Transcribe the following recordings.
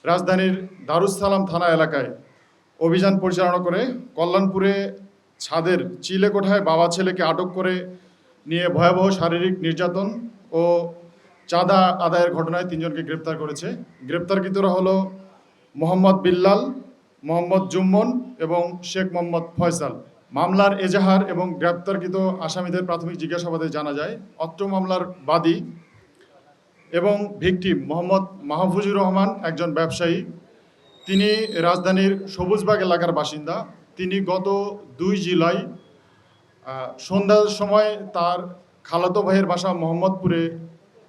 রাজধানীর দারুস সালাম থানা এলাকায় অভিযান পরিচালনা করে কল্যাণপুরে ছাদের চিলেকোঠায় বাবা ছেলেকে আটক করে নিয়ে ভয়াবহ শারীরিক নির্যাতন ও চাঁদা আদায়ের ঘটনায় 3 জনকে গ্রেপ্তার করেছে। গ্রেপ্তারকৃতরা হলো মোহাম্মদ বিল্লাল, মোহাম্মদ জুম্মন এবং শেখ মোহাম্মদ ফয়সাল। মামলার এজাহার এবং গ্রেপ্তারকৃত আসামিদের প্রাথমিক জিজ্ঞাসাবাদে জানা যায়, অত্র মামলার বাদী এবং ভিকটিম মোহাম্মদ মাহফুজুর রহমান একজন ব্যবসায়ী। তিনি রাজধানীর সবুজবাগ এলাকার বাসিন্দা। তিনি গত 2 জুলাই সন্ধ্যার সময় তার খালাতো ভাইয়ের বাসা মোহাম্মদপুরে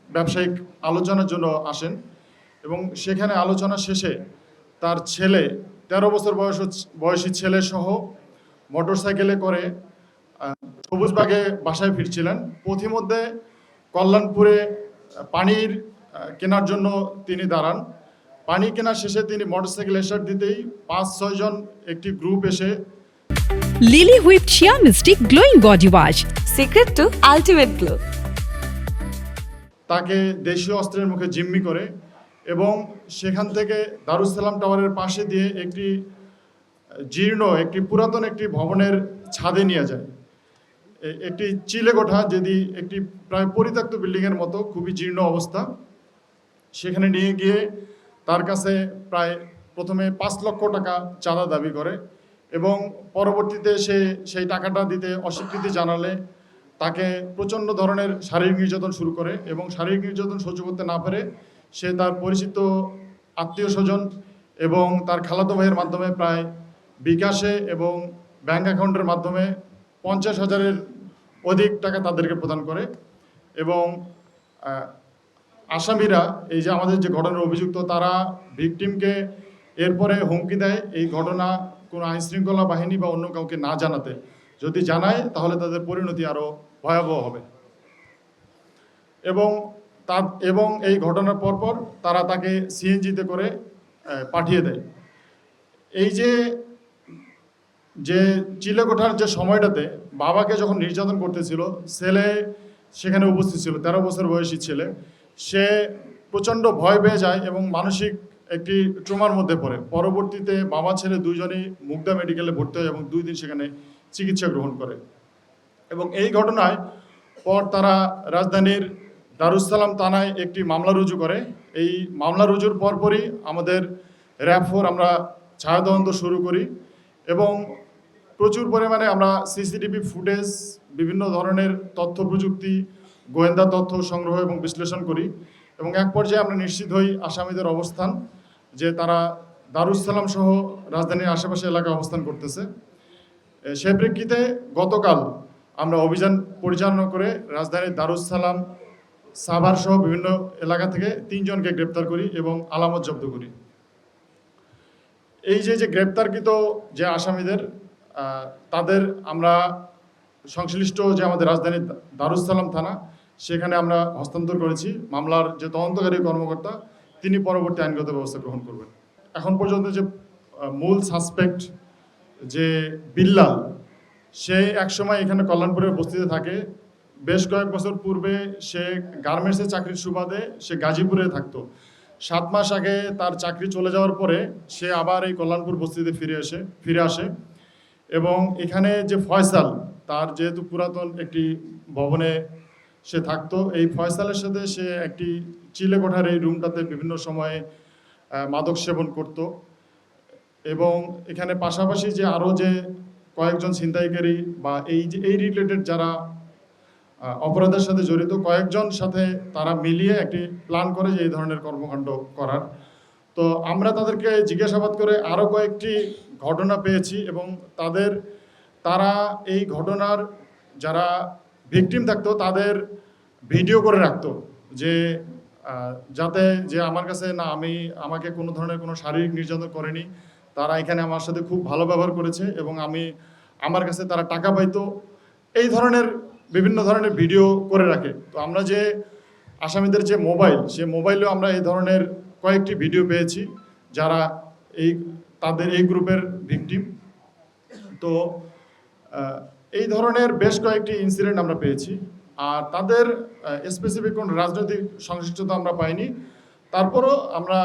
ব্যবসায়িক আলোচনার জন্য আসেন এবং সেখানে আলোচনা শেষে তার ছেলে 13 বছর বয়সী ছেলে সহ মোটরসাইকেলে করে সবুজবাগে বাসায় ফিরছিলেন। পথিমধ্যে কল্যাণপুরে পানির কেনার জন্য তিনি দাঁড়ান। পানি কেনা শেষে তিনি মোটরসাইকেল স্টার্ট দিতেই 5-6 জন একটি গ্রুপ এসে lily whip shea mystic glowing body wash, secret to ultimate glow, তাকে দেশীয় অস্ত্রের মুখে জিম্মি করে এবং সেখান থেকে দারুস সালাম টাওয়ারের পাশে দিয়ে একটি জীর্ণ একটি পুরাতন একটি ভবনের ছাদে নিয়ে যায়। একটি চিলেকোঠা, যেটি একটি প্রায় পরিত্যক্ত বিল্ডিংয়ের মতো, খুবই জীর্ণ অবস্থা। সেখানে নিয়ে গিয়ে তার কাছে প্রায় প্রথমে 5 লক্ষ টাকা চাঁদা দাবি করে এবং পরবর্তীতে সে সেই টাকাটা দিতে অস্বীকৃতি জানালে তাকে প্রচণ্ড ধরনের শারীরিক নির্যাতন শুরু করে এবং শারীরিক নির্যাতন সহ্য করতে না পারে সে তার পরিচিত আত্মীয় স্বজন এবং তার খালাতো ভাইয়ের মাধ্যমে প্রায় বিকাশে এবং ব্যাংক অ্যাকাউন্টের মাধ্যমে 50,000-এর অধিক টাকা তাদেরকে প্রদান করে এবং আসামিরা, এই যে আমাদের যে ঘটনার অভিযুক্ত, তারা ভিকটিমকে এরপরে হুমকি দেয় এই ঘটনা কোনো আইনশৃঙ্খলা বাহিনী বা অন্য কাউকে না জানাতে। যদি জানায় তাহলে তাদের পরিণতি আরও ভয়াবহ হবে এবং এই ঘটনার পরপর তারা তাকে সিএনজিতে করে পাঠিয়ে দেয়। এই যে চিলেকোঠার যে সময়টাতে বাবাকে যখন নির্যাতন করতেছিল, ছেলে সেখানে উপস্থিত ছিল, 13 বছর বয়সী ছেলে। সে প্রচণ্ড ভয় পেয়ে যায় এবং মানসিক একটি ট্রমার মধ্যে পড়ে। পরবর্তীতে বাবা ছেলে 2 জনই মুগদা মেডিকেলে ভর্তি হয় এবং 2 দিন সেখানে চিকিৎসা গ্রহণ করে এবং এই ঘটনায় পর তারা রাজধানীর দারুস সালাম থানায় একটি মামলা রুজু করে। এই মামলা রুজুর পরপরই আমাদের র‍্যাব 4 আমরা ছায়া তদন্ত শুরু করি এবং প্রচুর পরিমাণে আমরা সিসিটিভি ফুটেজ, বিভিন্ন ধরনের তথ্য প্রযুক্তি, গোয়েন্দা তথ্য সংগ্রহ এবং বিশ্লেষণ করি এবং এক পর্যায়ে আমরা নিশ্চিত হই আসামিদের অবস্থান, যে তারা দারুস সালাম সহ রাজধানীর আশেপাশে এলাকায় অবস্থান করতেছে। সে প্রেক্ষিতে গতকাল আমরা অভিযান পরিচালনা করে রাজধানীর দারুস সালাম, সাভার সহ বিভিন্ন এলাকা থেকে 3 জনকে গ্রেপ্তার করি এবং আলামত জব্দ করি। এই যে গ্রেপ্তারকৃত যে আসামিদের, তাদের আমরা সংশ্লিষ্ট যে আমাদের রাজধানীর দারুস সালাম থানা, সেখানে আমরা হস্তান্তর করেছি। মামলার যে তদন্তকারী কর্মকর্তা, তিনি পরবর্তী আইনগত ব্যবস্থা গ্রহণ করবেন। এখন পর্যন্ত যে মূল সাসপেক্ট যে বিল্লাল, সে একসময় এখানে কল্যাণপুরের বস্তিতে থাকে। বেশ কয়েক বছর পূর্বে সে গার্মেন্টসে চাকরির সুবাদে সে গাজীপুরে থাকতো। 7 মাস আগে তার চাকরি চলে যাওয়ার পরে সে আবার এই কল্যাণপুর বস্তিতে ফিরে আসে এবং এখানে যে ফয়সাল, তার যেহেতু পুরাতন একটি ভবনে সে থাকতো, এই ফয়সালের সাথে সে একটি চিলেকোঠার এই রুমটাতে বিভিন্ন সময়ে মাদক সেবন করত এবং এখানে পাশাপাশি যে আরও যে কয়েকজন ছিনতাইকারী বা এই রিলেটেড যারা অপরাধের সাথে জড়িত কয়েকজন সাথে তারা মিলিয়ে একটি প্ল্যান করে যে এই ধরনের কর্মকাণ্ড করার। তো আমরা তাদেরকে জিজ্ঞাসাবাদ করে আরও কয়েকটি ঘটনা পেয়েছি এবং তারা এই ঘটনার যারা ভিকটিম থাকতো তাদের ভিডিও করে রাখতো, যে যাতে যে আমার কাছে না আমাকে কোনো ধরনের কোনো শারীরিক নির্যাতন করেনি, তারা এখানে আমার সাথে খুব ভালো ব্যবহার করেছে এবং আমার কাছে তারা টাকা পাইতো, এই ধরনের বিভিন্ন ধরনের ভিডিও করে রাখে। তো আমরা যে আসামিদের যে মোবাইল, সে মোবাইলেও আমরা এই ধরনের কয়েকটি ভিডিও পেয়েছি যারা তাদের এই গ্রুপের ভিকটিম। তো এই ধরনের বেশ কয়েকটি ইনসিডেন্ট আমরা পেয়েছি। আর তাদের স্পেসিফিক কোন রাজনৈতিক সংশ্লিষ্টতা আমরা পাইনি। তারপরও আমরা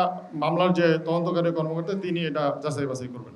মামলার যে তদন্তকারী কর্মকর্তা তিনি এটা যাচাই বাছাই করবেন।